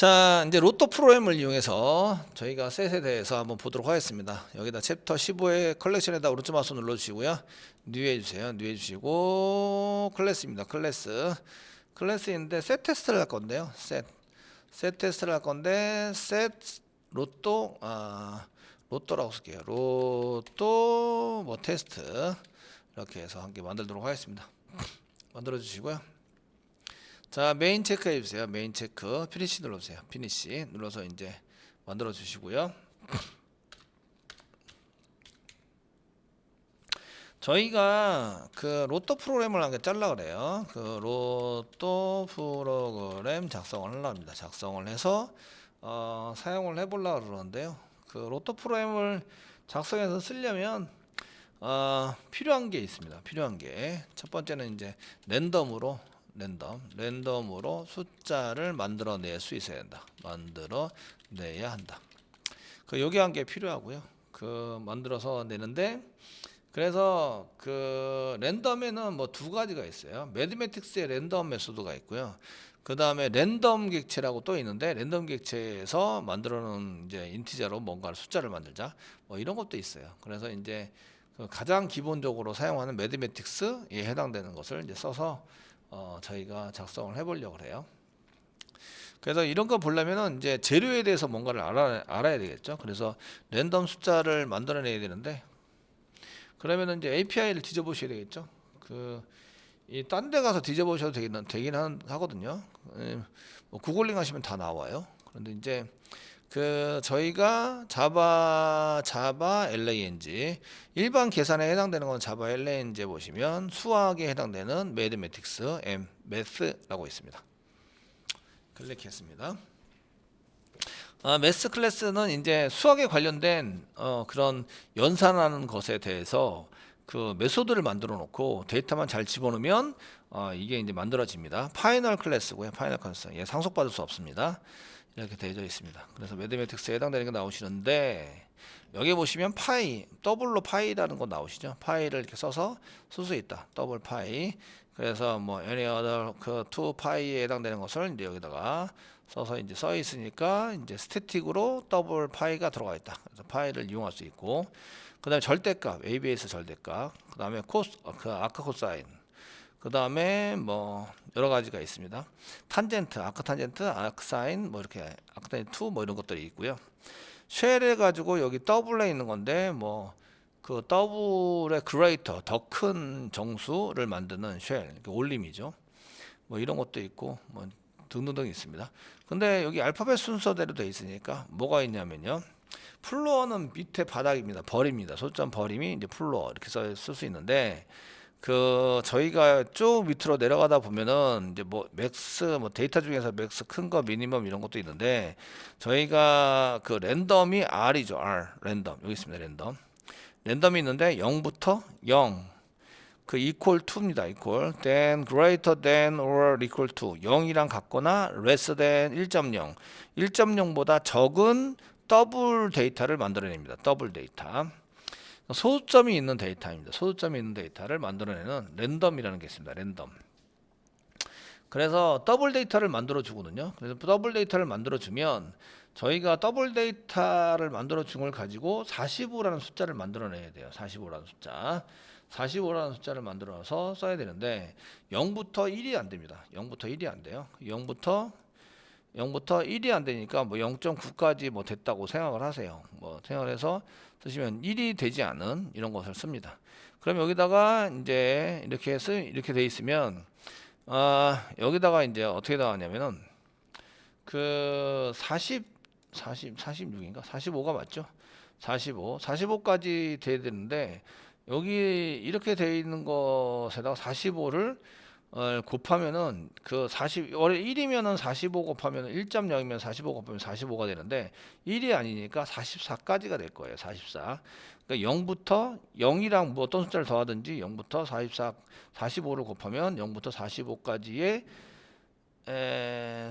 자, 이제 로또 프로그램을 이용해서 저희가 셋에 대해서 한번 보도록 하겠습니다. 여기다 챕터 15의 컬렉션에다 오른쪽 마우스 눌러주시고요. 뉴 해주세요. 뉴 해주시고 클래스입니다. 클래스인데 셋 테스트를 할 건데요. 셋 테스트를 할 건데 셋 로또 로또라고 쓸게요. 로또 뭐 테스트 이렇게 해서 함께 만들도록 하겠습니다. 만들어 주시고요. 자, 메인 체크 해주세요. 메인 체크 피니시 눌러주세요. 피니시 눌러서 이제 만들어 주시고요. 저희가 그 로또 프로그램을 한 개 짤라 그래요. 그 로또 프로그램 작성을 하려 합니다. 작성을 해서 사용을 해보려고 그러는데요. 그 로또 프로그램을 작성해서 쓰려면 필요한 게 있습니다. 필요한 게 첫 번째는 이제 랜덤으로 숫자를 만들어낼 수 있어야 한다. 만들어내야 한다. 그 요게 한 개 필요하고요. 그 만들어서 내는데 그래서 그 랜덤에는 뭐 두 가지가 있어요. 매드매틱스의 랜덤 메소드가 있고요. 그 다음에 랜덤 객체라고 또 있는데 랜덤 객체에서 만들어놓은 이제 인티저로 뭔가를 숫자를 만들자 뭐 이런 것도 있어요. 그래서 이제 그 가장 기본적으로 사용하는 매드매틱스에 해당되는 것을 이제 써서 저희가 작성을 해보려고 해요. 그래서 이런 거 보려면은 이제 재료에 대해서 뭔가를 알아야 되겠죠. 그래서 랜덤 숫자를 만들어내야 되는데 그러면은 이제 API를 뒤져보셔야 되겠죠. 그 이 딴 데 가서 뒤져보셔도 되긴 하거든요. 뭐 구글링 하시면 다 나와요. 그런데 이제 그 저희가 자바 lang 일반 계산에 해당되는 건 자바 lang에 보시면 수학에 해당되는 매드매틱스 math라고 있습니다. 클릭했습니다. 매스 클래스는 이제 수학에 관련된 그런 연산하는 것에 대해서 그 메소드를 만들어 놓고 데이터만 잘 집어넣으면 이게 이제 만들어집니다. 파이널 클래스고요. 파이널 클래스. 예, 상속받을 수 없습니다. 이렇게 되어 있습니다. 그래서 매드매틱스에 해당되는 게 나오시는데 여기 보시면 파이, 더블로 파이라는 거 나오시죠? 파이를 이렇게 써서 쓸 수 있다. 더블 파이. 그래서 뭐 any other 그 to 파이에 해당되는 것을 이제 여기다가 써서 이제 써 있으니까 이제 스태틱으로 더블 파이가 들어가 있다. 그래서 파이를 이용할 수 있고 그다음에 절대값, ABS 절대값, 그다음에 코스 그 아크 코사인, 그다음에 뭐 여러 가지가 있습니다. 탄젠트, 아크 탄젠트, 아크 사인 뭐 이렇게 아크 탄젠트 2 뭐 이런 것들이 있고요. 쉘해 가지고 여기 더블에 있는 건데 뭐 그 더블의 그레이터 더 큰 정수를 만드는 쉘 올림이죠. 뭐 이런 것도 있고 뭐 등등등 있습니다. 근데 여기 알파벳 순서대로 되어 있으니까 뭐가 있냐면요. 플로어는 밑에 바닥입니다. 벌입니다. 소점 벌임이 이제 플로어 이렇게 쓸 수 있는데 그 저희가 쭉 밑으로 내려가다 보면은 이제 뭐 맥스 뭐 데이터 중에서 맥스 큰 거 미니멈 이런 것도 있는데 저희가 그 랜덤이 R이죠. R 랜덤 여기 있습니다. 랜덤이 있는데 0부터 0 그 equal to입니다. equal then greater than or equal to 0이랑 같거나 less than 1.0 1.0보다 적은 더블 데이터를 만들어냅니다. 더블 데이터 소수점이 있는 데이터입니다. 소수점이 있는 데이터를 만들어내는 랜덤이라는 게 있습니다. 랜덤. 그래서 더블 데이터를 만들어 주거든요. 그래서 더블 데이터를 만들어 주면 저희가 더블 데이터를 만들어 준 걸 가지고 45라는 숫자를 만들어내야 돼요. 45라는 숫자. 45라는 숫자를 만들어서 써야 되는데 0부터 1이 안 됩니다. 0부터 1이 안 돼요. 0부터 1이 안 되니까 뭐 0.9까지 뭐 됐다고 생각을 하세요. 뭐 생각을 해서 쓰시면 1이 되지 않은 이런 것을 씁니다. 그럼 여기다가 이제 이렇게 돼 있으면 여기다가 이제 어떻게 나왔냐면은 그 46인가 45가 맞죠? 45까지 돼야 되는데 여기 이렇게 돼 있는 것에다가 45를 곱하면은 그 40 원래 1이면은 45 곱하면 1.0이면 45 곱하면 45가 되는데 1이 아니니까 44까지가 될 거예요. 44. 그러니까 0부터 0이랑 뭐 어떤 숫자를 더하든지 0부터 45를 곱하면 0부터 45까지의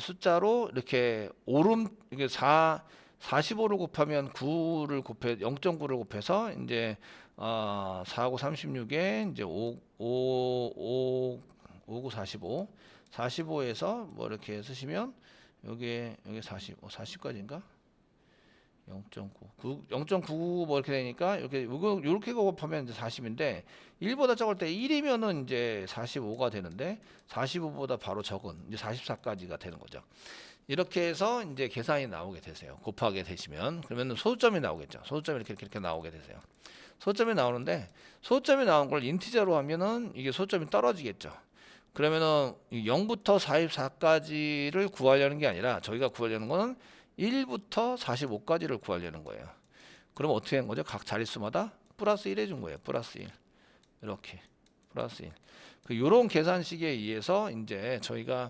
숫자로 이렇게 오름 이게 45를 곱하면 9를 곱해 0.9를 곱해서 이제 4고 36에 이제 5 9 45 45에서 뭐 이렇게 쓰시면 여기 40까지인가? 0.9 뭐 이렇게 되니까 이렇게 곱하면 이제 40인데 1보다 적을 때 1이면은 이제 45가 되는데 45보다 바로 적은 이제 44까지가 되는 거죠. 이렇게 해서 이제 계산이 나오게 되세요. 곱하게 되시면 그러면 소수점이 나오겠죠. 소수점이 이렇게 나오게 되세요. 소수점이 나오는데 소수점이 나온 걸 인티저로 하면은 이게 소수점이 떨어지겠죠. 그러면은 0부터 44까지를 구하려는 게 아니라 저희가 구하려는 거는 1부터 45까지를 구하려는 거예요. 그럼 어떻게 한 거죠? 각 자릿수마다 플러스 1 해준 거예요. 플러스 1. 이렇게. 플러스 1. 요런 계산식에 의해서 이제 저희가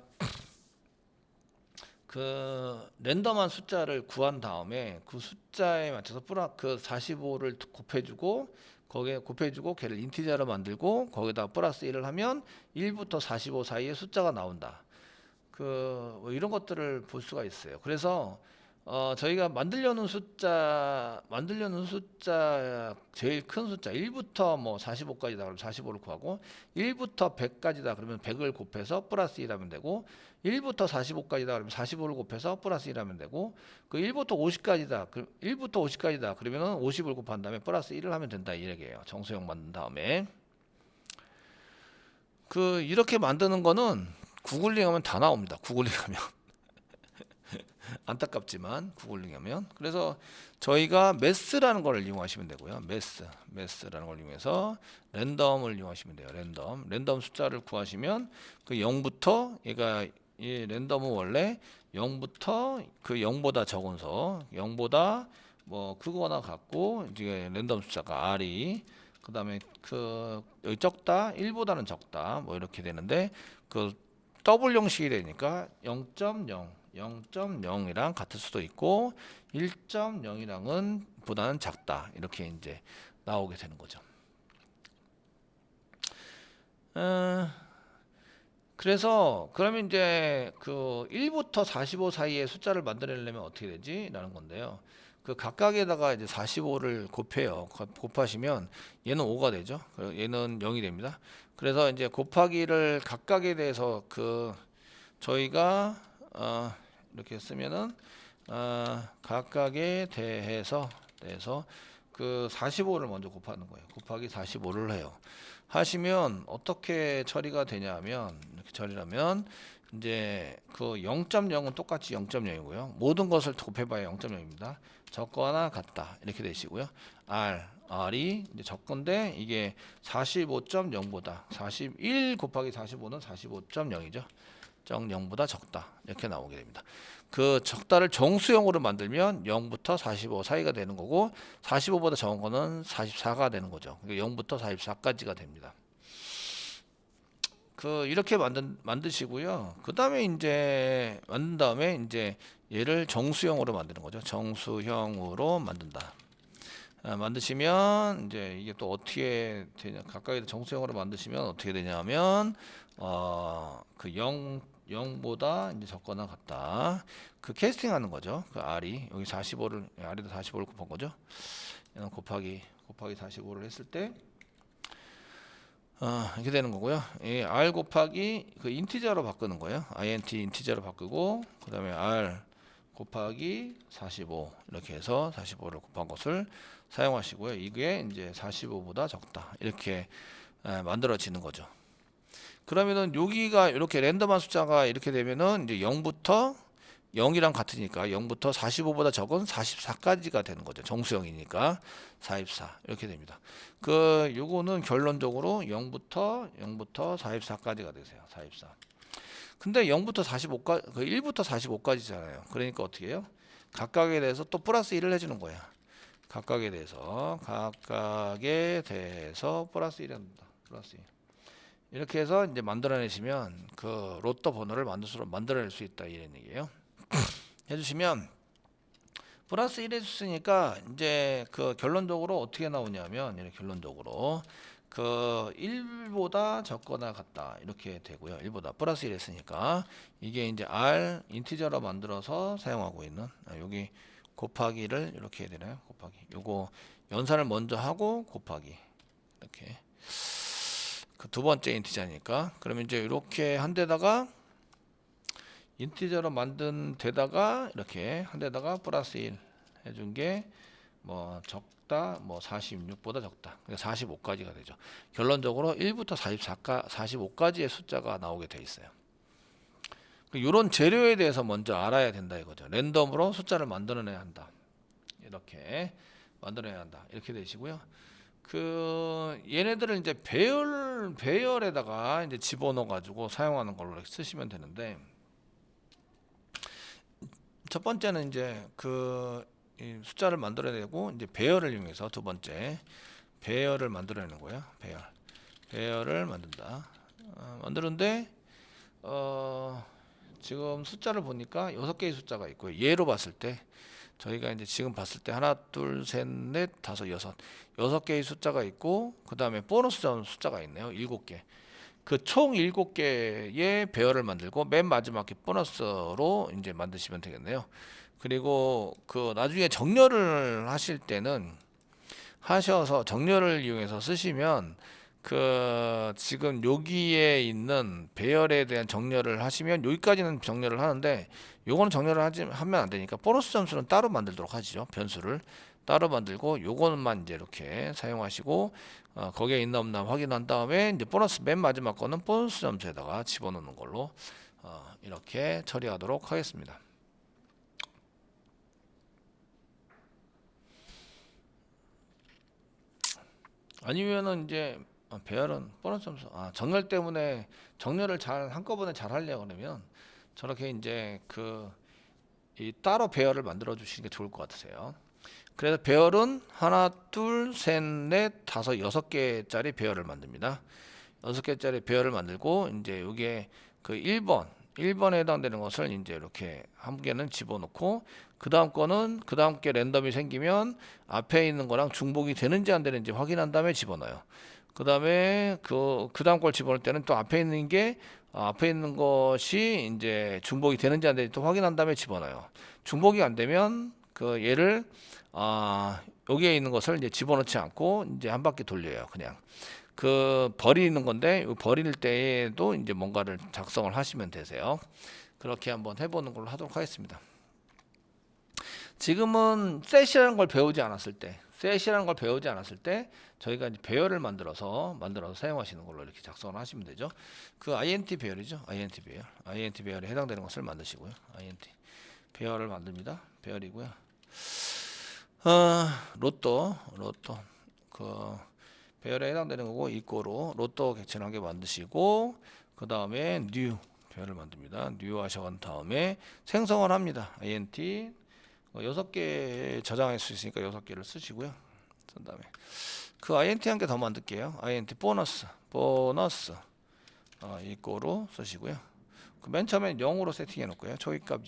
그 랜덤한 숫자를 구한 다음에 그 숫자에 맞춰서 그 45를 곱해주고 거기에 곱해주고 걔를 인티저로 만들고 거기다 플러스 1을 하면 1부터 45 사이에 숫자가 나온다. 뭐 이런 것들을 볼 수가 있어요. 그래서 저희가 만들려는 숫자 제일 큰 숫자 1부터 뭐 45까지다 그러면 45를 구하고 1부터 100까지다 그러면 100을 곱해서 플러스 1 하면 되고 1부터 45까지다 그러면 45를 곱해서 플러스 1 하면 되고 그 1부터 50까지다 그러면 50을 곱한 다음에 플러스 1을 하면 된다 이 얘기예요. 정수형 만든 다음에 이렇게 만드는 거는 구글링 하면 다 나옵니다. 구글링 하면 안타깝지만 구글링 하면 그래서 저희가 매스라는 걸 이용하시면 되고요. 매스라는 걸 이용해서 랜덤을 이용하시면 돼요. 랜덤 숫자를 구하시면 그 0부터 얘가 이 랜덤은 원래 0부터 그 0보다 적은 수 0보다 뭐 크거나 같고 이제 랜덤 숫자가 R이 그다음에 여기 적다 1보다는 적다 뭐 이렇게 되는데 더블 형식이 되니까 0.0이랑 같을 수도 있고 1.0이랑은 보다는 작다 이렇게 이제 나오게 되는 거죠. 그래서 그러면 이제 1부터 45 사이의 숫자를 만들어내려면 어떻게 되지? 라는 건데요. 각각에다가 이제 45를 곱해요. 곱하시면 얘는 5가 되죠. 얘는 0이 됩니다. 그래서 이제 곱하기를 각각에 대해서 저희가 이렇게 쓰면은 각각에 대해서 45를 먼저 곱하는 거예요. 곱하기 45를 해요. 하시면 어떻게 처리가 되냐면 이렇게 처리하면 이제 0.0은 똑같이 0.0이고요. 모든 것을 곱해봐야 0.0입니다. 적거나 같다 이렇게 되시고요. R이 이제 적건데 이게 45.0보다 41 곱하기 45는 45.0이죠. 0보다 적다 이렇게 나오게 됩니다. 적다를 정수형으로 만들면 0부터 45 사이가 되는 거고 45보다 적은 거는 44가 되는 거죠. 0부터 44까지가 됩니다. 이렇게 만드시고요. 그 다음에 이제 만든 다음에 이제 얘를 정수형으로 만드는 거죠. 정수형으로 만든다. 만드시면 이제 이게 또 어떻게 되냐? 각각의 정수형으로 만드시면 어떻게 되냐면 0보다 이제 적거나 같다. 캐스팅하는 거죠. R이 여기 45를 R에다 45를 곱한 거죠. 얘는 곱하기 45를 했을 때 이렇게 되는 거고요. 이 R 곱하기 인티저로 바꾸는 거예요. int 인티저로 바꾸고 그다음에 R 곱하기 45 이렇게 해서 45를 곱한 것을 사용하시고요. 이게 이제 45보다 적다 이렇게 만들어지는 거죠. 그러면은 여기가 이렇게 랜덤한 숫자가 이렇게 되면은 이제 0부터 0이랑 같으니까 0부터 45보다 적은 44까지가 되는 거죠. 정수형이니까 44 이렇게 됩니다. 요거는 결론적으로 0부터 44까지가 되세요. 44. 근데 0부터 45까지 1부터 45까지잖아요. 그러니까 어떻게 해요? 각각에 대해서 또 플러스 1을 해주는 거야. 각각에 대해서 플러스 1을 합니다. 플러스 1. 이렇게 해서 이제 만들어내시면 로또 번호를 만들어낼 수 있다 이런 얘기예요. 해주시면 플러스 1 해줬으니까 이제 결론적으로 어떻게 나오냐면 이렇게 결론적으로 1보다 적거나 같다 이렇게 되고요. 1보다 플러스 1 했으니까 이게 이제 R 인티저로 만들어서 사용하고 있는 여기 곱하기를 이렇게 해야 되나요? 곱하기 요거 연산을 먼저 하고 곱하기 이렇게 두 번째 인티저니까 그러면 이제 이렇게 한 데다가 인티저로 만든 데다가 이렇게 한 데다가 플러스 1 해준 게 뭐 적다, 뭐 46보다 적다. 그러니까 45까지가 되죠. 결론적으로 1부터 45까지의 숫자가 나오게 돼 있어요. 이런 재료에 대해서 먼저 알아야 된다 이거죠. 랜덤으로 숫자를 만들어내야 한다. 이렇게 만들어내야 한다. 이렇게 되시고요. 그 얘네들을 이제 배열에다가 이제 집어넣어 가지고 사용하는 걸로 이렇게 쓰시면 되는데, 첫 번째는 이제 이 숫자를 만들어내고 이제 배열을 이용해서, 두 번째 배열을 만들어내는 거예요. 배열을 만든다. 만드는데 지금 숫자를 보니까 6개의 숫자가 있고요. 예로 봤을 때 저희가 이제 지금 봤을 때 하나, 둘, 셋, 넷, 다섯, 여섯 개의 숫자가 있고, 그 다음에 보너스 점 숫자가 있네요. 7개. 그 총 7개의 배열을 만들고 맨 마지막에 보너스로 이제 만드시면 되겠네요. 그리고 그 나중에 정렬을 하실 때는 하셔서 정렬을 이용해서 쓰시면, 그 지금 여기에 있는 배열에 대한 정렬을 하시면 여기까지는 정렬을 하는데, 요거는 정렬을 하면 안 되니까 보너스 점수는 따로 만들도록 하시죠. 변수를 따로 만들고 요거만 이제 이렇게 사용하시고, 거기에 있나 없나 확인한 다음에 이제 보너스 맨 마지막 거는 보너스 점수에다가 집어넣는 걸로 이렇게 처리하도록 하겠습니다. 아니면은 이제 배열은 보너스 점수, 정렬 때문에 정렬을 잘 한꺼번에 잘 하려고 그러면 저렇게 이제 이 따로 배열을 만들어 주시는 게 좋을 것 같으세요. 그래서 배열은 하나, 둘, 셋, 넷, 다섯, 6개짜리 배열을 만듭니다. 6개짜리 배열을 만들고, 이제 이게 그 1번에 해당되는 것을 이제 이렇게 한 개는 집어넣고, 그 다음 거는 그 다음 게 랜덤이 생기면 앞에 있는 거랑 중복이 되는지 안 되는지 확인한 다음에 집어넣어요. 그 다음에 그 다음 걸 집어넣을 때는 또 앞에 있는 것이 이제 중복이 되는지 안 되는지 또 확인한 다음에 집어넣어요. 중복이 안 되면 얘를 여기에 있는 것을 이제 집어넣지 않고 이제 한 바퀴 돌려요. 그냥 버리는 건데, 버릴 때에도 이제 뭔가를 작성을 하시면 되세요. 그렇게 한번 해보는 걸로 하도록 하겠습니다. 지금은 셋이라는 걸 배우지 않았을 때 저희가 이제 배열을 만들어서 사용하시는 걸로 이렇게 작성을 하시면 되죠. INT 배열이죠. INT 배열에 해당되는 것을 만드시고요. INT 배열을 만듭니다. 배열이고요. 로또 배열에 해당되는 거고, 이꼬로 로또 객체하게 만드시고, 그 다음에 new 배열을 만듭니다. new 하셔간 다음에 생성을 합니다. INT 6개 저장할 수 있으니까 6개를 쓰시고요. 그 다음에 INT 한 개 더 만들게요. INT 보너스 이꼬로 쓰시고요. 맨 처음에 0으로 세팅해 놓고요. 초기값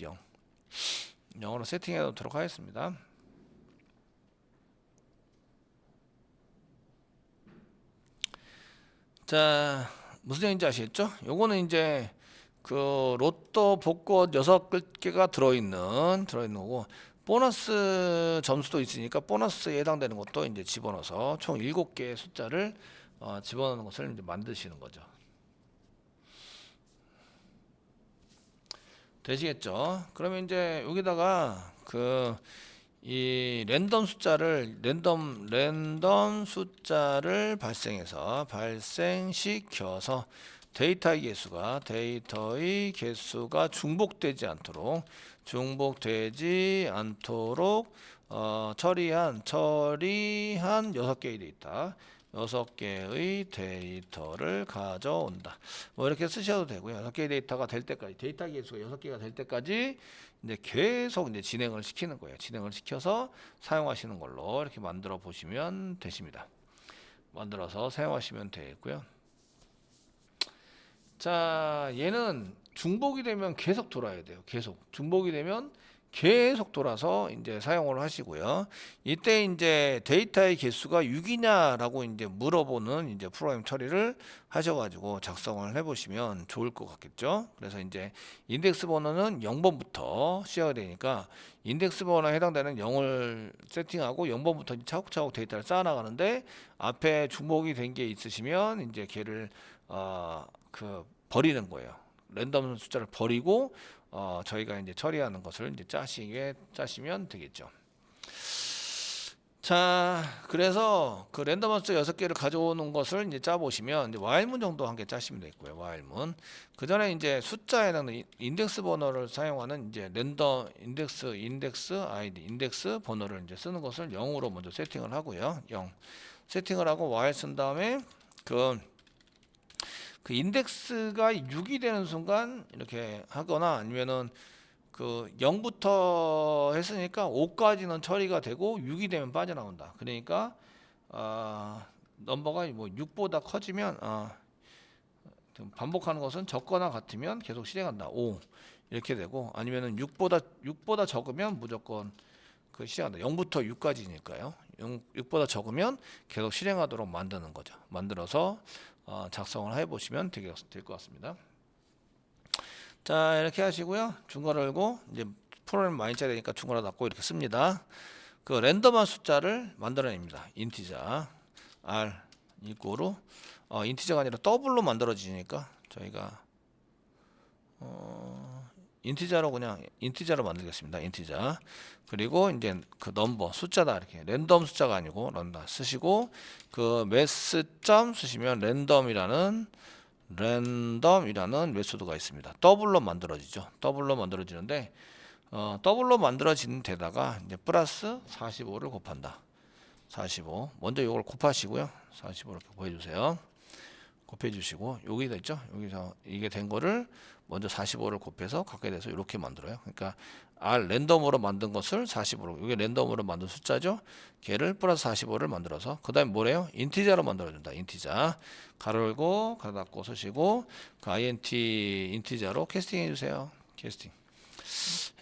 0으로 세팅해 놓도록 하겠습니다. 자, 무슨 얘기인지 아시겠죠? 요거는 이제 로또 복권 6개가 들어있는 거고, 보너스 점수도 있으니까 보너스에 해당되는 것도 이제 집어넣어서 총 7개의 숫자를 집어넣는 것을 이제 만드시는 거죠. 되시겠죠? 그러면 이제 여기다가 이 랜덤 숫자를 발생시켜서 데이터의 개수가 중복되지 않도록 처리한 6개의 데이터를 가져온다. 뭐 이렇게 쓰셔도 되고요. 6개의 데이터가 될 때까지, 데이터 개수가 6개가 될 때까지 이제 계속 이제 진행을 시키는 거예요. 진행을 시켜서 사용하시는 걸로 이렇게 만들어 보시면 되십니다. 만들어서 사용하시면 되고요. 자, 얘는 중복이 되면 계속 돌아야 돼요. 중복이 되면 계속 돌아서 이제 사용을 하시고요. 이때 이제 데이터의 개수가 6이냐라고 이제 물어보는 이제 프로그램 처리를 하셔가지고 작성을 해보시면 좋을 것 같겠죠. 그래서 이제 인덱스 번호는 0번부터 시작이 되니까 인덱스 번호에 해당되는 0을 세팅하고 0번부터 차곡차곡 데이터를 쌓아나가는데, 앞에 중복이 된 게 있으시면 이제 걔를 버리는 거예요. 랜덤 숫자를 버리고 저희가 이제 처리하는 것을 이제 짜시면 되겠죠. 자, 그래서 그 랜덤 숫자 6개를 가져오는 것을 이제 짜 보시면 이제 while문 정도 한 개 짜시면 되고요. while문. 그 전에 이제 숫자에 해당하는 인덱스 번호를 사용하는 이제 랜덤 인덱스 아이디 인덱스 번호를 이제 쓰는 것을 0으로 먼저 세팅을 하고요. 0 세팅을 하고 while 쓴 다음에 그 인덱스가 6이 되는 순간 이렇게 하거나 아니면은 그 0부터 했으니까 5까지는 처리가 되고 6이 되면 빠져나온다. 그러니까 넘버가 뭐 6보다 커지면 반복하는 것은 적거나 같으면 계속 실행한다. 5 이렇게 되고 아니면은 6보다 적으면 무조건 그 실행한다. 0부터 6까지니까요. 6보다 적으면 계속 실행하도록 만드는 거죠. 만들어서 작성을 해 보시면 될 것 같습니다. 자, 이렇게 하시고요. 중괄호 열고 이제 프로그램 많이 짜야 되니까 중괄호 닫고 이렇게 씁니다. 그 랜덤한 숫자를 만들어냅니다. 인티저 r 이꼬르 인티저가 아니라 더블로 만들어지니까 저희가 인티저로 그냥 인티저로 만들겠습니다. 인티저. 그리고 이제 그 넘버 숫자다 이렇게 랜덤 숫자가 아니고 런다 쓰시고 그 매스점 쓰시면 랜덤이라는 메소드가 있습니다. 더블로 만들어지죠. 더블로 만들어지는데 더블로 만들어지는 데다가 이제 플러스 45를 곱한다. 45 먼저 이걸 곱하시고요. 45 이렇게 곱해주세요. 곱해주시고 여기 됐죠. 여기서 이게 된 거를 먼저 45를 곱해서 갖게 돼서 이렇게 만들어요. 그러니까 R 랜덤으로 만든 것을 45로 이게 랜덤으로 만든 숫자죠. 걔를 플러스 45를 만들어서 그 다음에 뭐래요? 인티저로 만들어준다. 인티저 가로 열고 가로 닫고 쓰시고 그 int 인티저로 캐스팅 해주세요. 캐스팅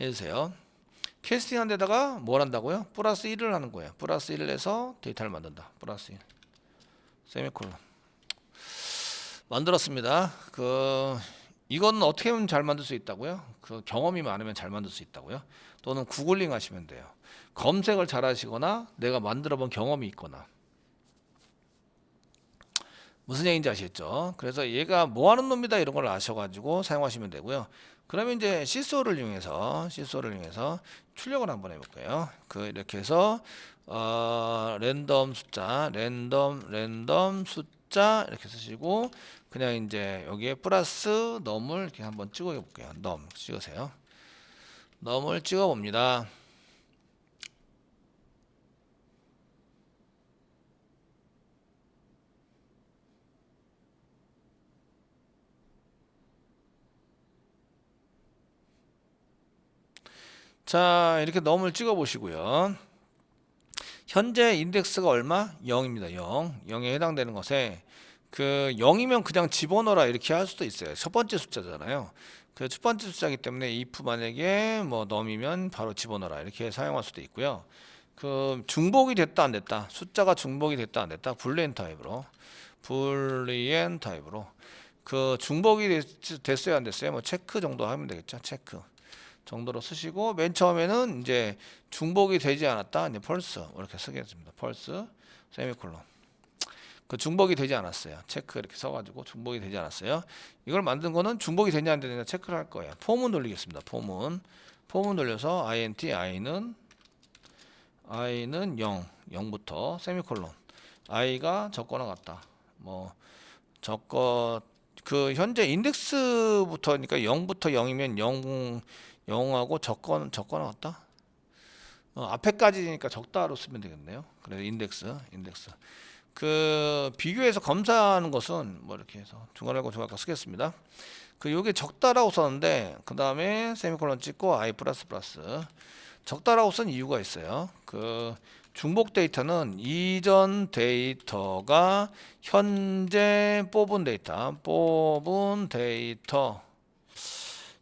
해주세요. 캐스팅 한 데다가 뭘 한다고요? 플러스 1을 하는 거예요. 플러스 1을 해서 데이터를 만든다. 플러스 1 세미콜론 만들었습니다. 이건 어떻게 하면 잘 만들 수 있다고요? 그 경험이 많으면 잘 만들 수 있다고요? 또는 구글링 하시면 돼요. 검색을 잘 하시거나 내가 만들어 본 경험이 있거나 무슨 얘기인지 아시겠죠? 그래서 얘가 뭐 하는 놈이다 이런 걸 아셔가지고 사용하시면 되고요. 그러면 이제 시소를 이용해서 출력을 한번 해볼게요. 이렇게 해서 랜덤 숫자 이렇게 쓰시고 그냥 이제 여기에 플러스 넘을 이렇게 한번 찍어 볼게요. 넘 찍으세요. 넘을 찍어 봅니다. 자, 이렇게 넘을 찍어 보시고요. 현재 인덱스가 얼마? 0입니다. 0에 해당되는 것에 0이면 그냥 집어넣어라 이렇게 할 수도 있어요. 첫 번째 숫자잖아요. 그 첫 번째 숫자이기 때문에 if 만약에 뭐 넘이면 바로 집어넣어라 이렇게 사용할 수도 있고요. 중복이 됐다 안 됐다 숫자가 중복이 됐다 안 됐다 불리엔 타입으로 중복이 됐어요 안 됐어요 뭐 체크 정도 하면 되겠죠. 체크 정도로 쓰시고 맨 처음에는 이제 중복이 되지 않았다 이제 펄스 이렇게 쓰겠습니다. 펄스 세미콜론 중복이 되지 않았어요. 체크 이렇게 써가지고 중복이 되지 않았어요. 이걸 만든 거는 중복이 되냐 안 되냐 체크를 할 거예요. 폼은 돌리겠습니다. 폼은 돌려서 int i는 0부터 세미콜론 i가 적거나 같다. 뭐 적거 현재 인덱스부터니까 0부터 0이면 0하고 적거나 같다. 앞에까지니까 적다로 쓰면 되겠네요. 그래서 인덱스 비교해서 검사하는 것은 뭐 이렇게 해서 중괄호하고 중괄호 쓰겠습니다. 요게 적다라고 썼는데 그 다음에 세미콜론 찍고 i 플러스 적다라고 쓴 이유가 있어요. 중복 데이터는 이전 데이터가 현재 뽑은 데이터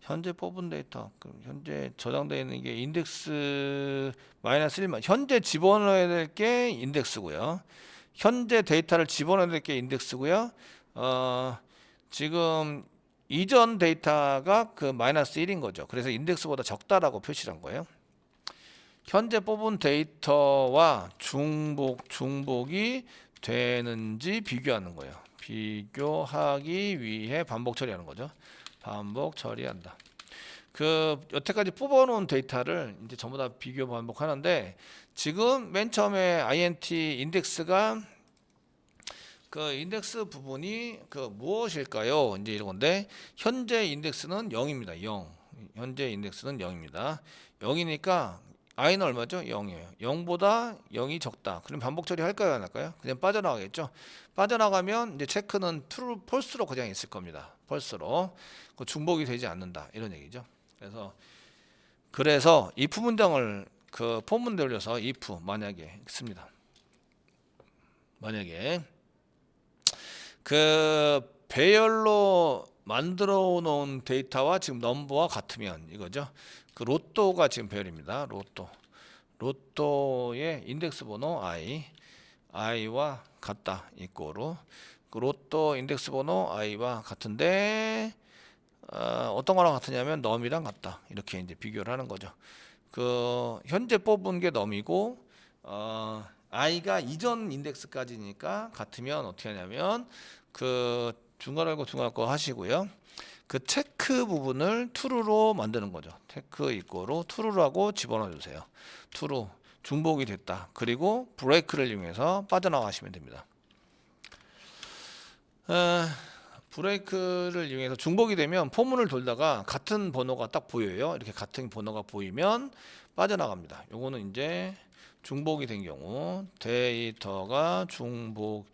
현재 저장되어 있는 게 인덱스 -1만 현재 집어넣어야 될 게 인덱스고요. 현재 데이터를 집어넣어야 될 게 인덱스고요. 지금 이전 데이터가 -1인 거죠. 그래서 인덱스보다 적다라고 표시한 거예요. 현재 뽑은 데이터와 중복이 되는지 비교하는 거예요. 비교하기 위해 반복 처리하는 거죠. 반복 처리한다. 그 여태까지 뽑아놓은 데이터를 이제 전부 다 비교 반복하는데, 지금 맨 처음에 INT 인덱스가 그 인덱스 부분이 그 무엇일까요? 이제 이런 건데, 현재 인덱스는 0입니다. 0. 현재 인덱스는 0입니다. 0이니까 i는 얼마죠? 0이에요. 0보다 0이 적다. 그럼 반복 처리할까요? 안 할까요? 그냥 빠져나가겠죠. 빠져나가면 이제 체크는 true, false로 그냥 있을 겁니다. false로. 그 중복이 되지 않는다. 이런 얘기죠. 그래서 if 문장을 그 포문 돌려서 if 만약에 씁니다. 만약에 그 배열로 만들어 놓은 데이터와 지금 넘버와 같으면 이거죠. 그 로또가 지금 배열입니다. 로또의 인덱스 번호 i와 같다. 이꼬로 그 로또 인덱스 번호 i와 같은데 어떤 거랑 같으냐면 num이랑 같다. 이렇게 이제 비교를 하는 거죠. 그 현재 뽑은 게 num이고 i가 이전 인덱스까지니까 같으면 어떻게 하냐면 그 중괄호 중괄호 하시고요. 그 체크 부분을 true로 만드는 거죠. 체크 이꼬로 true라고 집어넣어 주세요. true 중복이 됐다. 그리고 브레이크를 이용해서 빠져나가시면 됩니다. 브레이크를 이용해서 중복이 되면 포문을 돌다가 같은 번호가 딱 보여요. 이렇게 같은 번호가 보이면 빠져나갑니다. 요거는 이제 중복이 된 경우, 데이터가 중복이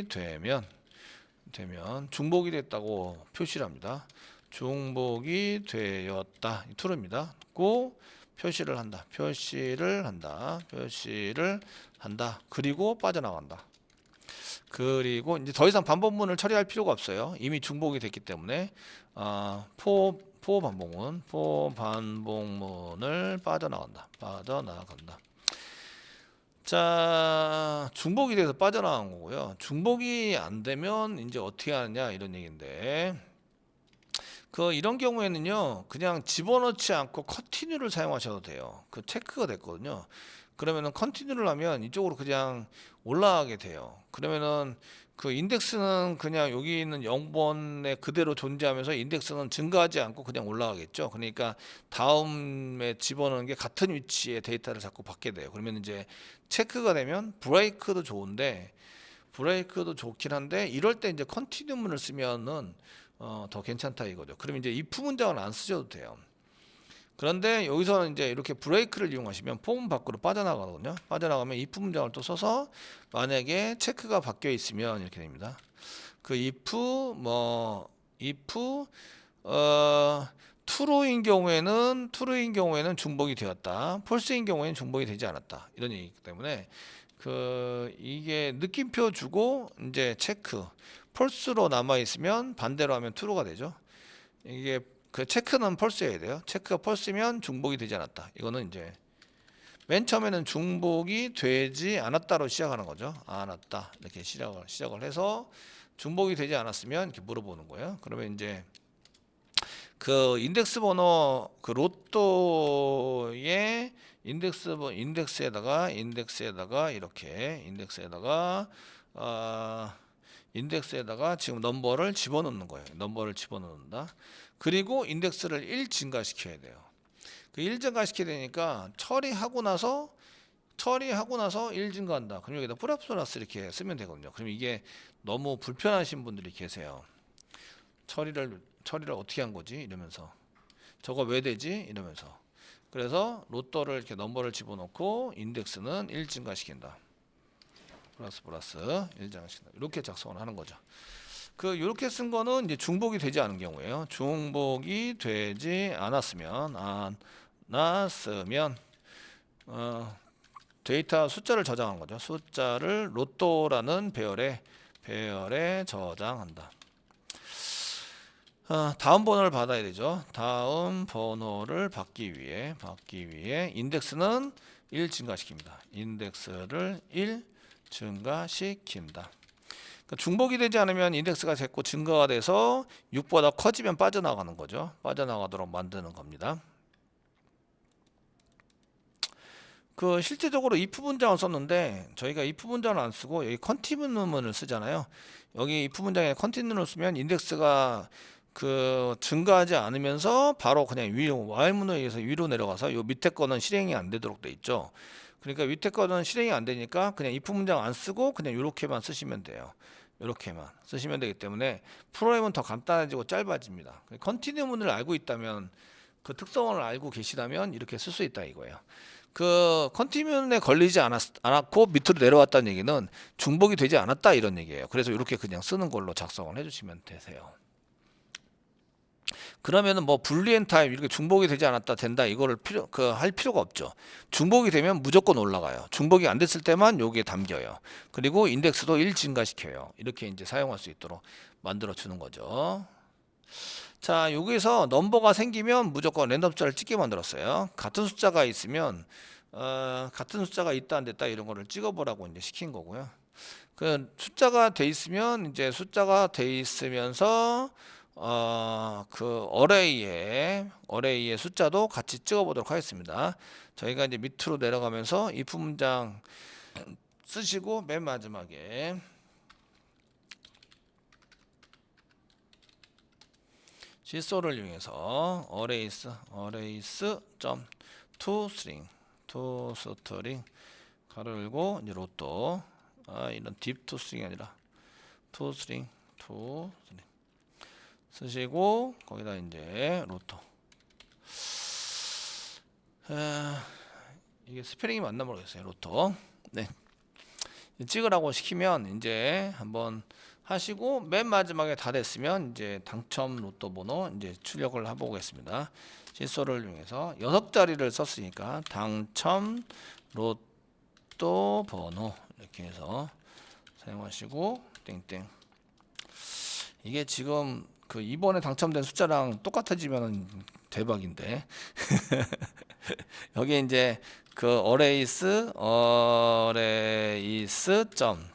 되면 중복이 됐다고 표시를 합니다. 중복이 되었다. true입니다. 고 표시를 한다. 그리고 빠져나간다. 그리고 이제 더 이상 반복문을 처리할 필요가 없어요. 이미 중복이 됐기 때문에 포 반복문을 빠져나간다. 자, 중복이 돼서 빠져나간 거고요. 중복이 안 되면 이제 어떻게 하느냐 이런 얘기인데, 그 이런 경우에는요, 그냥 집어넣지 않고 컨티뉴를 사용하셔도 돼요. 그 체크가 됐거든요. 그러면은 컨티뉴를 하면 이쪽으로 그냥 올라가게 돼요. 그러면은 그 인덱스는 그냥 여기 있는 0번에 그대로 존재하면서 인덱스는 증가하지 않고 그냥 올라가겠죠. 그러니까 다음에 집어넣는 게 같은 위치의 데이터를 자꾸 받게 돼요. 그러면 이제 체크가 되면 브레이크도 좋긴 한데, 이럴 때 이제 컨티뉴문을 쓰면은 더 괜찮다 이거죠. 그럼 이제 if 문장은 안 쓰셔도 돼요. 그런데 여기서는 이제 이렇게 브레이크를 이용하시면 포문 밖으로 빠져나가거든요. 빠져나가면 if 문장을 또 써서 만약에 체크가 바뀌어 있으면 이렇게 됩니다. 그 if true인 경우에는 중복이 되었다. false인 경우에는 중복이 되지 않았다. 이런 얘기이기 때문에 그 이게 느낌표 주고 이제 체크 false로 남아 있으면 반대로 하면 true가 되죠. 이게 그 체크는 false여야 돼요. 체크가 false면 중복이 되지 않았다. 이거는 이제 맨 처음에는 중복이 되지 않았다로 시작하는 거죠. 않았다 이렇게 시작을 해서 중복이 되지 않았으면 이렇게 물어보는 거예요. 그러면 이제 그 인덱스 번호 그 로또의 인덱스에다가 이렇게 인덱스에다가 지금 넘버를 집어넣는 거예요. 넘버를 집어넣는다. 그리고 인덱스를 1 증가시켜야 돼요. 그 1 증가시켜야 되니까 처리하고 나서 1 증가한다. 그럼 여기다 플러스 이렇게 쓰면 되거든요. 그럼 이게 너무 불편하신 분들이 계세요. 처리를 어떻게 한 거지? 이러면서 저거 왜 되지? 이러면서. 그래서 로또를 이렇게 넘버를 집어넣고 인덱스는 1 증가시킨다. 플러스 1 증가시킨다. 이렇게 작성을 하는 거죠. 그 이렇게 쓴 거는 이제 중복이 되지 않은 경우예요. 중복이 되지 않았으면 데이터 숫자를 저장한 거죠. 숫자를 로또라는 배열에 저장한다. 다음 번호를 받아야 되죠. 다음 번호를 받기 위해 인덱스는 1 증가시킵니다. 인덱스를 1 증가시킨다. 그러니까 중복이 되지 않으면 인덱스가 자꾸 증가가 돼서 6보다 커지면 빠져나가는 거죠. 빠져나가도록 만드는 겁니다. 그 실제적으로 if 문장을 썼는데 저희가 if 문장을 안 쓰고 여기 컨티뉴문을 쓰잖아요. 여기 if 문장에 컨티뉴를 쓰면 인덱스가 그 증가하지 않으면서 바로 그냥 위로 Y문호에 의해서 위로 내려가서 요 밑에 거는 실행이 안 되도록 돼 있죠. 그러니까 밑에 거는 실행이 안 되니까 그냥 if 문장 안 쓰고 그냥 이렇게만 쓰시면 돼요. 이렇게만 쓰시면 되기 때문에 프로그램은 더 간단해지고 짧아집니다. 컨티뉴문을 알고 있다면 그 특성을 알고 계시다면 이렇게 쓸 수 있다 이거예요. 그 컨티뉴문에 걸리지 않았고 밑으로 내려왔다는 얘기는 중복이 되지 않았다 이런 얘기예요. 그래서 이렇게 그냥 쓰는 걸로 작성을 해주시면 되세요. 그러면은 뭐 불리엔 타임 이렇게 중복이 되지 않았다 된다 이거를 할 필요가 없죠. 중복이 되면 무조건 올라가요. 중복이 안 됐을 때만 여기에 담겨요. 그리고 인덱스도 1 증가시켜요. 이렇게 이제 사용할 수 있도록 만들어 주는 거죠. 자, 여기서 넘버가 생기면 무조건 랜덤 숫자를 찍게 만들었어요. 같은 숫자가 있으면 같은 숫자가 있다 안 됐다 이런 거를 찍어보라고 이제 시킨 거고요. 그 숫자가 돼 있으면 이제 숫자가 돼 있으면서 그 어레이의 숫자도 같이 찍어보도록 하겠습니다. 저희가 이제 밑으로 내려가면서 if 문장 쓰시고 맨 마지막에 실소를 이용해서 arrays toString 가로 열고 이제 로또 이런 deep toString이 아니라 toString 쓰시고 거기다 이제 로또 이게 스페링이 맞나 모르겠어요. 로또 네 찍으라고 시키면 이제 한번 하시고 맨 마지막에 다 됐으면 이제 당첨 로또 번호 이제 출력을 해보겠습니다. 실소를 이용해서 6자리를 썼으니까 당첨 로또 번호 이렇게 해서 사용하시고 땡땡. 이게 지금 그 이번에 당첨된 숫자랑 똑같아지면 대박인데 여기 이제 그 arrays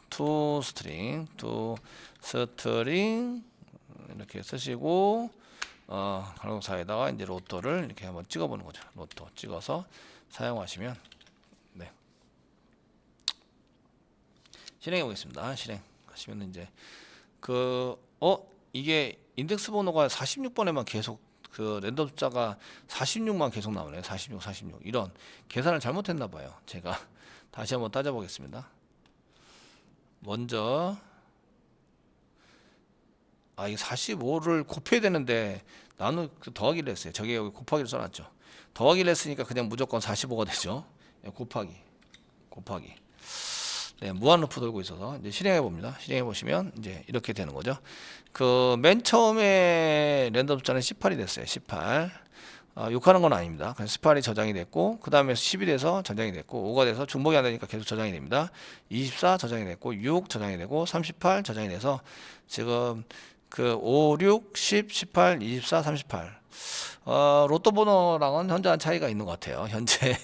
toString 이렇게 쓰시고 가로사에다가 이제 로또를 이렇게 한번 찍어보는 거죠. 로또 찍어서 사용하시면 네 실행해 보겠습니다. 실행하시면 이제 이게 인덱스 번호가 46번에만 계속 그 랜덤 숫자가 46만 계속 나오네요. 46 이런 계산을 잘못했나 봐요. 제가 다시 한번 따져보겠습니다. 먼저 이 45를 곱해야 되는데 나는 더하기를 했어요. 저게 여기 곱하기를 써놨죠. 더하기를 했으니까 그냥 무조건 45가 되죠. 곱하기 네, 무한 루프 돌고 있어서 이제 실행해 봅니다. 실행해 보시면 이제 이렇게 되는 거죠. 그 맨 처음에 랜덤 숫자는 18이 됐어요. 18. 욕하는 건 아닙니다. 그래서 18이 저장이 됐고 그 다음에 10이 돼서 저장이 됐고 5가 돼서 중복이 안 되니까 계속 저장이 됩니다. 24 저장이 됐고 6 저장이 되고 38 저장이 돼서 지금 그 5, 6, 10, 18, 24, 38 로또 번호랑은 현저한 차이가 있는 것 같아요. 현재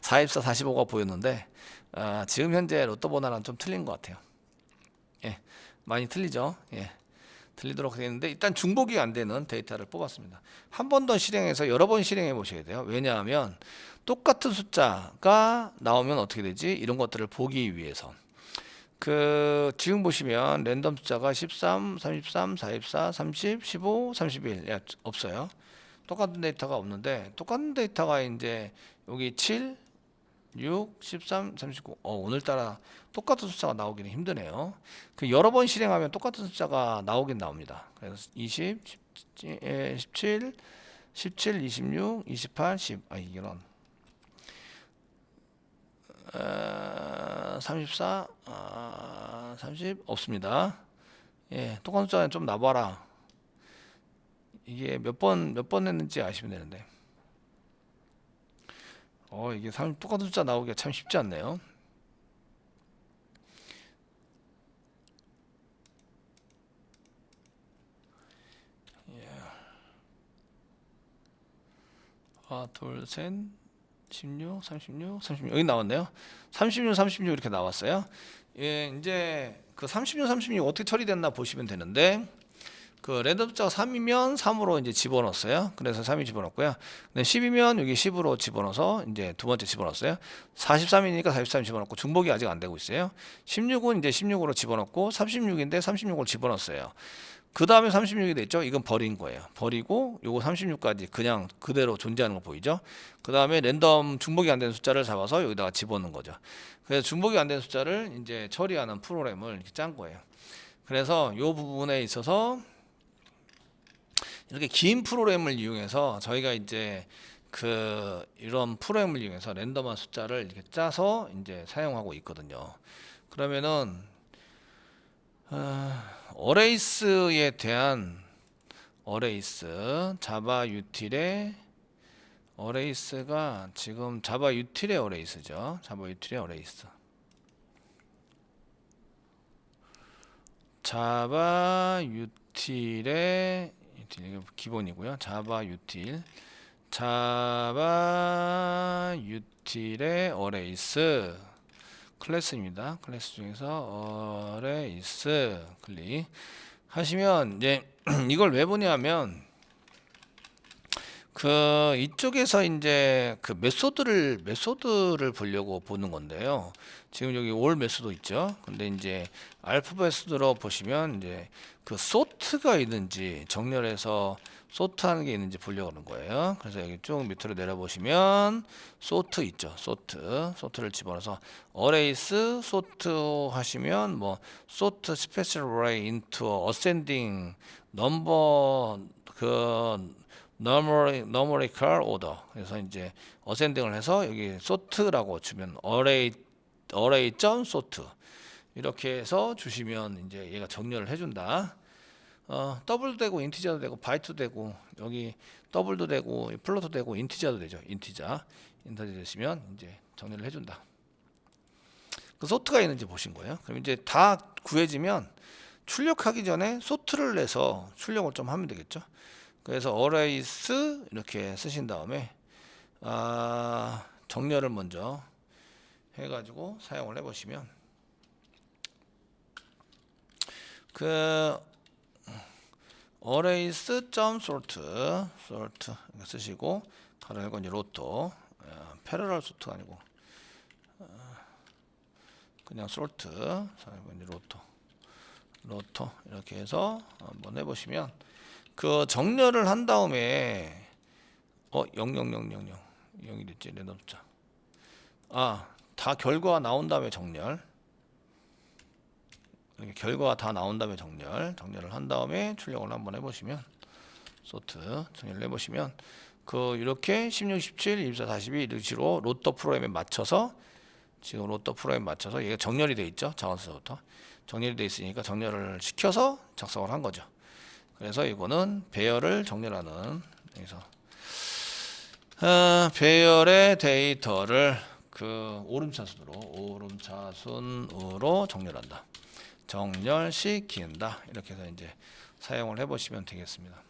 44, 45가 보였는데 지금 현재 로또 번호랑 좀 틀린 것 같아요. 예, 많이 틀리죠. 예, 틀리도록 되는데 일단 중복이 안 되는 데이터를 뽑았습니다. 한 번 더 실행해서 여러 번 실행해 보셔야 돼요. 왜냐하면 똑같은 숫자가 나오면 어떻게 되지? 이런 것들을 보기 위해서. 그 지금 보시면 랜덤 숫자가 13, 33, 44, 30, 15, 31 없어요. 똑같은 데이터가 없는데 똑같은 데이터가 이제 여기 7 6, 13, 39. 오늘따라 똑같은 숫자가 나오기는 힘드네요. 그 여러 번 실행하면 똑같은 숫자가 나오긴 나옵니다. 그래서 20, 17, 17, 26, 28, 10. 이런 34, 30 없습니다. 예, 똑같은 숫자는 좀 나봐라. 이게 몇 번 했는지 아시면 되는데. 이게 똑같은 숫자 나오기가 참 쉽지 않네요. 둘, 셋, 16, 36, 36 여기 나왔네요. 36, 36 이렇게 나왔어요. 예, 이제 그 36, 36 어떻게 처리됐나 보시면 되는데 그 랜덤 숫자가 3이면 3으로 이제 집어넣었어요. 그래서 3이 집어넣었고요. 근데 10이면 여기 10으로 집어넣어서 이제 두 번째 집어넣었어요. 43이니까 43 집어넣고 중복이 아직 안 되고 있어요. 16은 이제 16으로 집어넣고 36인데 36을 집어넣었어요. 그 다음에 36이 됐죠. 이건 버린 거예요. 버리고 요거 36까지 그냥 그대로 존재하는 거 보이죠. 그 다음에 랜덤 중복이 안 되는 숫자를 잡아서 여기다가 집어넣는 거죠. 그래서 중복이 안 되는 숫자를 이제 처리하는 프로그램을 이렇게 짠 거예요. 그래서 요 부분에 있어서 이렇게 긴 프로그램을 이용해서 저희가 이제 이런 프로그램을 이용해서 랜덤한 숫자를 이렇게 짜서 이제 사용하고 있거든요. 그러면은 어레이스에 대한 어레이스 자바 유틸의 어레이스가 지금 자바 유틸의 어레이스죠. 자바 유틸의 어레이스. 자바 유틸의 이게 기본이고요. 자바 유틸의 어레이스 클래스입니다. 클래스 중에서 어레이스 클릭 하시면 이제 이걸 왜 보냐면 이쪽에서 이제 메소드를 보려고 보는 건데요. 지금 여기 올 메소드 있죠. 근데 이제 알파벳으로 보시면 이제 소트가 있는지 정렬해서 소트하는 게 있는지 보려고 하는 거예요. 그래서 여기 쭉 밑으로 내려보시면 소트 있죠. 소트를 집어넣어서 어레이스 소트 하시면 뭐 소트 special array into ascending number numerical order. 그래서 이제 어센딩을 해서 여기 sort라고 주면 array.sort 이렇게 해서 주시면 이제 얘가 정렬을 해준다. 더블도 되고 인티저도 되고 바이트도 되고 여기 더블도 되고 플로트도 되고 인티저도 되죠. 인티저 되시면 이제 정렬을 해준다. 그 소트가 있는지 보신 거예요. 그럼 이제 다 구해지면 출력하기 전에 소트를 내서 출력을 좀 하면 되겠죠. 그래서 어레이스 이렇게 쓰신 다음에 정렬을 먼저 해가지고 사용을 해보시면 어레이스.sort 이렇게 쓰시고 가로 열고 이제 로또 패러럴 소트가 아니고 그냥 sort 이제 로또 이렇게 해서 한번 해보시면 정렬을 한 다음에 00000이 됐지 랜덤 숫자. 다 결과가 나온 다음에 정렬. 이렇게 결과가 다 나온 다음에 정렬을 한 다음에 출력을 한번 해보시면 소트 정렬을 해보시면 이렇게 16, 17, 24, 42 이런 식으로 로또 프로그램에 맞춰서 지금 로또 프로그램에 맞춰서 얘가 정렬이 돼 있죠. 자원수부터 정렬이 돼 있으니까 정렬을 시켜서 작성을 한 거죠. 그래서 이거는 배열을 정렬하는 그래서 배열의 데이터를 오름차순으로 정렬한다. 정렬시킨다. 이렇게 해서 이제 사용을 해보시면 되겠습니다.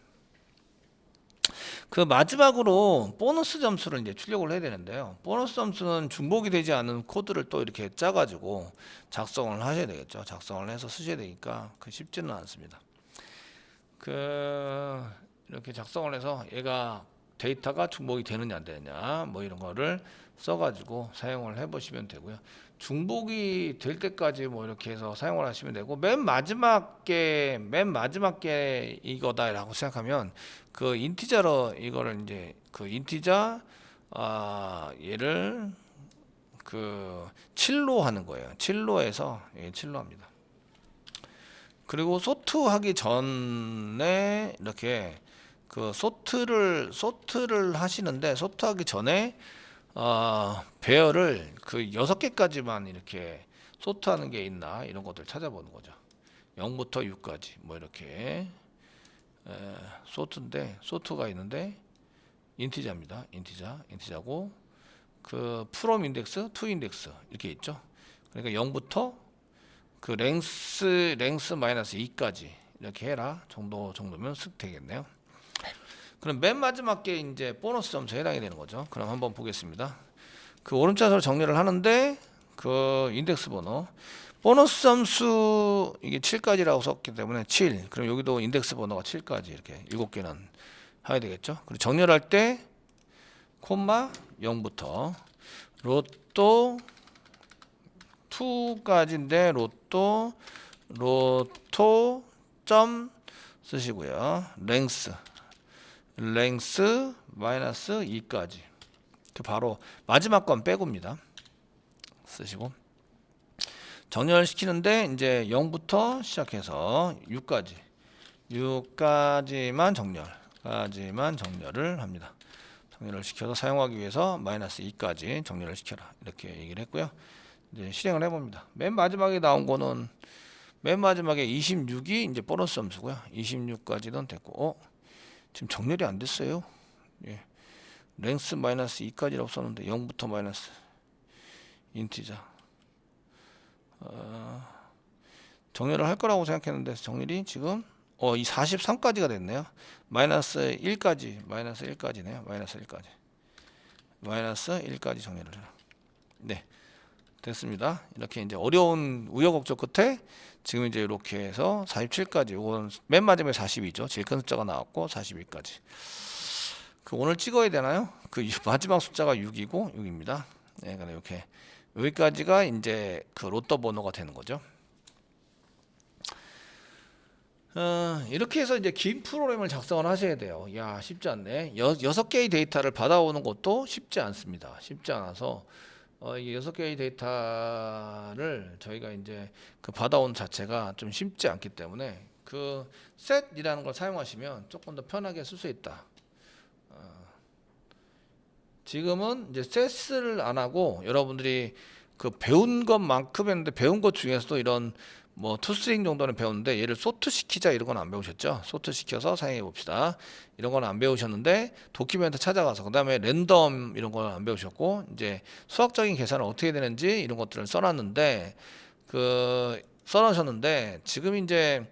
마지막으로 보너스 점수를 이제 출력을 해야 되는데요. 보너스 점수는 중복이 되지 않은 코드를 또 이렇게 짜가지고 작성을 하셔야 되겠죠. 작성을 해서 쓰셔야 되니까 쉽지는 않습니다. 이렇게 작성을 해서 얘가 데이터가 중복이 되느냐 안 되느냐 뭐 이런 거를 써가지고 사용을 해보시면 되고요. 중복이 될 때까지 뭐 이렇게 해서 사용을 하시면 되고 맨 마지막 게 이거다라고 생각하면 인티저로 이거를 이제 인티저 얘를 7로 하는 거예요. 7로 해서 7로 합니다. 그리고 소트하기 전에 이렇게 소트를 하시는데 소트하기 전에 배열을 6개까지만 이렇게 소트하는 게 있나 이런 것들 찾아보는 거죠. 0부터 6까지 뭐 이렇게 소트인데 소트가 있는데 인티저입니다. 인티저고 from 인덱스 to 인덱스 이렇게 있죠. 그러니까 0부터 랭스 마이너스 2까지 이렇게 해라 정도면 쓱 되겠네요. 그럼 맨 마지막 게 이제 보너스 점수에 해당이 되는 거죠. 그럼 한번 보겠습니다. 오름차순으로 정렬을 하는데 인덱스 번호 보너스 점수 이게 7까지라고 썼기 때문에 7. 그럼 여기도 인덱스 번호가 7까지 이렇게 7개는 해야 되겠죠. 그리고 정렬할 때 콤마 0부터 로또 2까지인데 로또 점 쓰시고요. 랭스 마이너스 2까지. 바로 마지막 건 빼고입니다. 쓰시고 정렬시키는데 이제 0부터 시작해서 6까지만 정렬을 합니다. 정렬을 시켜서 사용하기 위해서 마이너스 2까지 정렬을 시켜라 이렇게 얘기를 했고요. 이제 실행을 해봅니다. 맨 마지막에 나온 거는 맨 마지막에 26이 이제 보너스 함수고요. 26까지는 됐고 지금 정렬이 안 됐어요. 예. 랭스 마이너스 2까지라고 썼는데 0부터 마이너스 인티저 정렬을 할 거라고 생각했는데 정렬이 지금 이 43까지가 됐네요. 마이너스 1까지네요. 마이너스 1까지 정렬을 해라. 네, 됐습니다. 이렇게 이제 어려운 우여곡절 끝에 지금 이제 이렇게 해서 47까지, 이건 맨 마지막에 42죠. 제일 큰 숫자가 나왔고 42까지. 그 오늘 찍어야 되나요? 그 마지막 숫자가 6이고 6입니다. 네, 그럼 이렇게 여기까지가 이제 그 로또 번호가 되는 거죠. 이렇게 해서 이제 긴 프로그램을 작성을 하셔야 돼요. 야, 쉽지 않네. 6개의 데이터를 받아오는 것도 쉽지 않습니다. 쉽지 않아서 이 6개의 데이터를 저희가 이제 그 받아온 자체가 좀 쉽지 않기 때문에 그 set이라는 걸 사용하시면 조금 더 편하게 쓸 수 있다. 지금은 이제 set을 안 하고 여러분들이 그 배운 것만큼 했는데 배운 것 중에서도 이런 뭐 투스트링 정도는 배웠는데 얘를 소트 시키자 이런 건 안 배우셨죠? 소트 시켜서 사용해 봅시다. 이런 건 안 배우셨는데 도큐멘트 찾아가서 그다음에 랜덤 이런 건 안 배우셨고 이제 수학적인 계산을 어떻게 되는지 이런 것들을 써놨는데 써놓으셨는데 지금 이제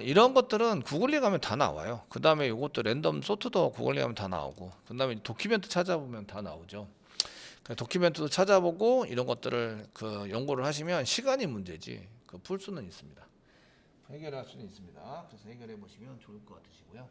이런 것들은 구글링 하면 다 나와요. 그 다음에 이것도 랜덤 소트도 구글링 하면 다 나오고 그 다음에 도큐멘트 찾아보면 다 나오죠. 도큐멘트도 찾아보고 이런 것들을 그 연구를 하시면 시간이 문제지 그 풀 수는 있습니다. 해결할 수는 있습니다. 그래서 해결해 보시면 좋을 것 같으시고요.